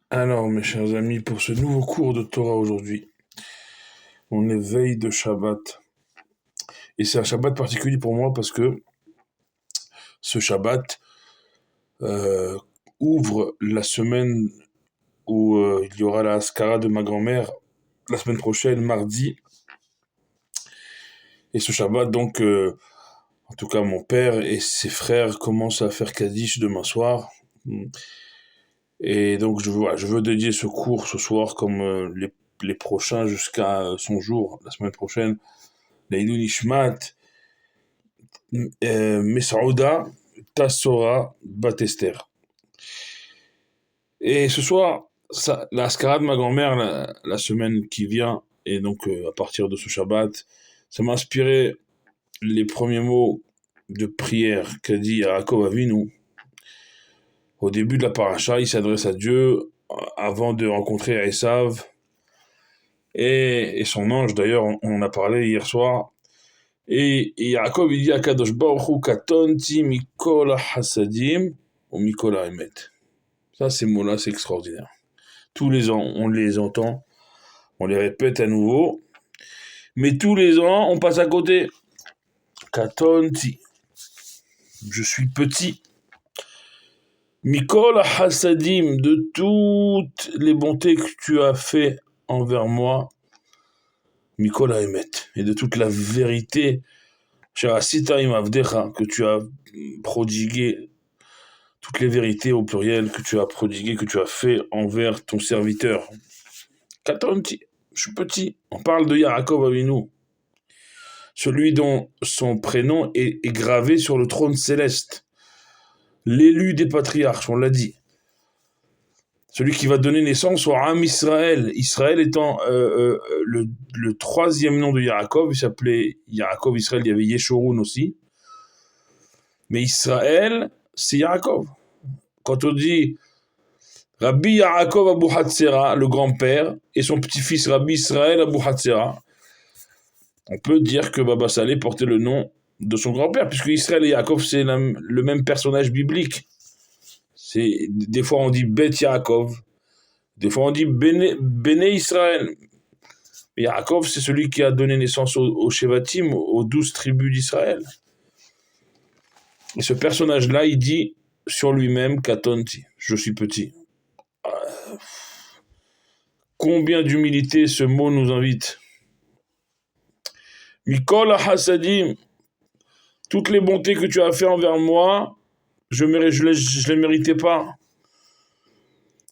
Alors, mes chers amis, pour ce nouveau cours de Torah aujourd'hui, on est veille de Shabbat. Et c'est un Shabbat particulier pour moi parce que ce Shabbat euh, ouvre la semaine où il y aura la Haskara de ma grand-mère la semaine prochaine, mardi. Et ce Shabbat, donc, en tout cas, mon père et ses frères commencent à faire Kaddish demain soir. Et donc, je veux dédier ce cours ce soir comme les prochains jusqu'à son jour, la semaine prochaine. Leilou Nishmat, Mesauda, Tassora, Batester. Et ce soir, la Ascara de ma grand-mère, la semaine qui vient, et donc à partir de ce Shabbat, ça m'a inspiré les premiers mots de prière qu'a dit Yaakov Avinu. Au début de la paracha, il s'adresse à Dieu avant de rencontrer Esav et son ange. D'ailleurs, on en a parlé hier soir. Et Yaakov, il dit à Kadosh Baruch Hu, Katonti mikol hasadim ou mikol haemet. Ça, ces mots-là, c'est extraordinaire. Tous les ans, on les entend, on les répète à nouveau, mais tous les ans, on passe à côté. Katonti, je suis petit. Mikol hasadim, de toutes les bontés que tu as fait envers moi, mikol haemet, et de toute la vérité, Sita im avdecha, que tu as prodigué, toutes les vérités au pluriel que tu as prodiguées, que tu as fait envers ton serviteur. Katonti, je suis petit. On parle de Yaakov Avinu, celui dont son prénom est gravé sur le trône céleste, l'élu des patriarches, on l'a dit. Celui qui va donner naissance au Am Israël. Israël étant le troisième nom de Yaakov, il s'appelait Yaakov Israël, il y avait Yeshurun aussi. Mais Israël, c'est Yaakov. Quand on dit Rabbi Yaakov Abu Hatzera, le grand-père, et son petit-fils Rabbi Israël Abu Hatzera, on peut dire que Baba Saleh portait le nom de son grand-père, puisque Israël et Yaakov, c'est le même personnage biblique. Des fois on dit Bet Yaakov, des fois on dit Béné Israël. Yaakov, c'est celui qui a donné naissance aux Shevatim, aux 12 tribus d'Israël. Et ce personnage-là, il dit sur lui-même Katonti, je suis petit. Combien d'humilité ce mot nous invite. Mikol hasadim, toutes les bontés que tu as fait envers moi, je les méritais pas.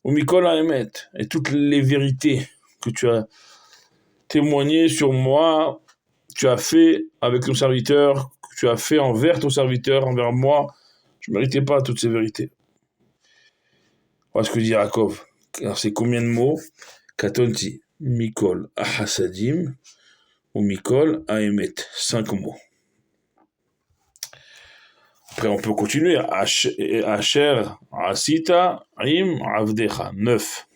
Ou Mikol haemet, et toutes les vérités que tu as témoignées sur moi, tu as fait avec ton serviteur, que tu as fait envers ton serviteur, envers moi, je ne méritais pas toutes ces vérités. Voilà ce que dit Yaakov. Alors c'est combien de mots? Katonti, Mikol hasadim, ou Mikol haemet, 5 mots. Après, on peut continuer. Asher, Asita, Im, Avdecha. 9.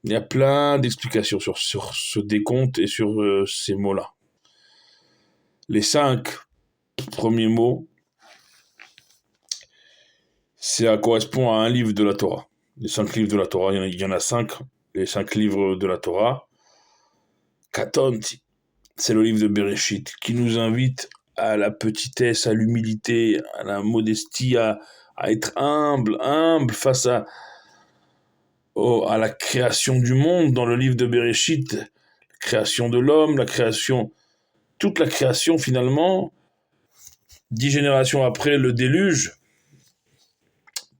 Il y a plein d'explications sur ce décompte et sur ces mots-là. Les 5 premiers mots, ça correspond à un livre de la Torah. Les 5 livres de la Torah, il y en a 5. Les 5 livres de la Torah. Katonti, c'est le livre de Bereshit, qui nous invite à la petitesse, à l'humilité, à la modestie, à être humble face à la création du monde dans le livre de Bereshit, la création de l'homme, toute la création finalement, 10 générations après le déluge,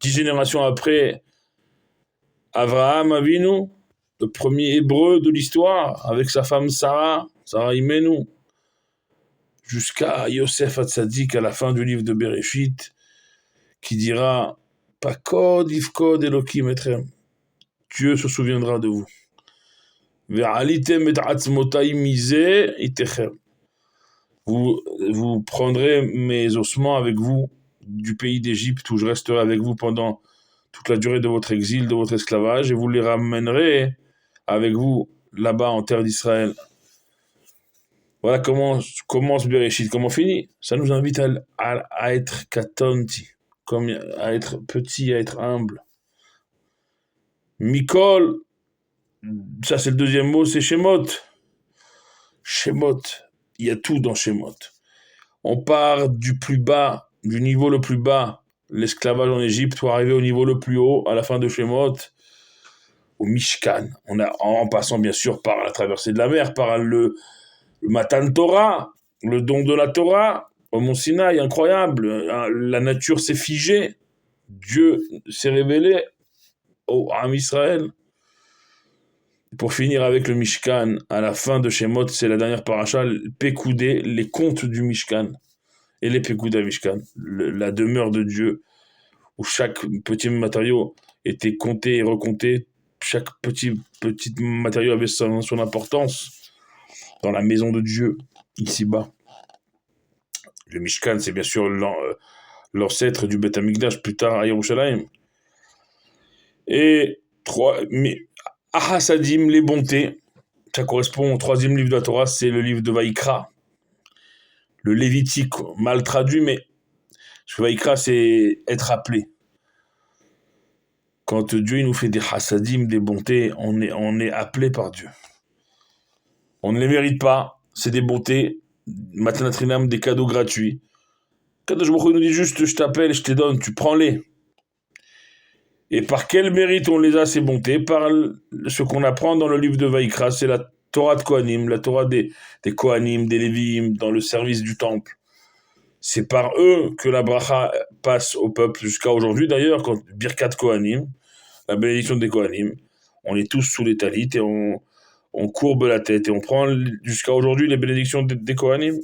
10 générations après Avraham Avinu, le premier hébreu de l'histoire, avec sa femme Sarah Imenu, jusqu'à Yosef Hatzadik à la fin du livre de Bereshit, qui dira Pakod Ifkod Elokim Etrem. Dieu se souviendra de vous. Vous prendrez mes ossements avec vous du pays d'Égypte où je resterai avec vous pendant toute la durée de votre exil, de votre esclavage, et vous les ramènerez avec vous là-bas en terre d'Israël. Voilà comment commence Bereshit, comment finit. Ça nous invite à être katonti, à être petit, à être humble. Mikol, ça c'est le deuxième mot, c'est Shemot. Shemot, il y a tout dans Shemot. On part du plus bas, du niveau le plus bas, l'esclavage en Égypte, pour arriver au niveau le plus haut, à la fin de Shemot, au Mishkan. En passant bien sûr par la traversée de la mer, par le Matan Torah, le don de la Torah, au Mont Sinaï, incroyable. La nature s'est figée. Dieu s'est révélé à Israël. Pour finir avec le Mishkan, à la fin de Shemot, c'est la dernière paracha, Pekoudé, les contes du Mishkan. Et les Pekouda Mishkan, la demeure de Dieu, où chaque petit matériau était compté et recompté. Chaque petit matériau avait son importance dans la maison de Dieu, ici-bas. Le Mishkan, c'est bien sûr l'ancêtre du Beth Amikdash, plus tard à Yerushalayim. Et Ahasadim, les bontés, ça correspond au troisième livre de la Torah, c'est le livre de Vaïkra, le Lévitique, mal traduit, mais parce que Vaïkra, c'est être appelé. Quand Dieu nous fait des Hasadim, des bontés, on est appelé par Dieu. On ne les mérite pas, c'est des bontés, Matanatrinam, des cadeaux gratuits. Kadosh Baruch Hu nous dit juste, je t'appelle, je te donne, tu prends-les. Et par quel mérite on les a, ces bontés? Par ce qu'on apprend dans le livre de Vaïkra, c'est la Torah de Kohanim, la Torah des Kohanim, des Lévi'im, dans le service du temple. C'est par eux que la bracha passe au peuple, jusqu'à aujourd'hui d'ailleurs, quand Birkat Kohanim, la bénédiction des Kohanim, on est tous sous les talit et on courbe la tête et on prend jusqu'à aujourd'hui les bénédictions des Kohanim.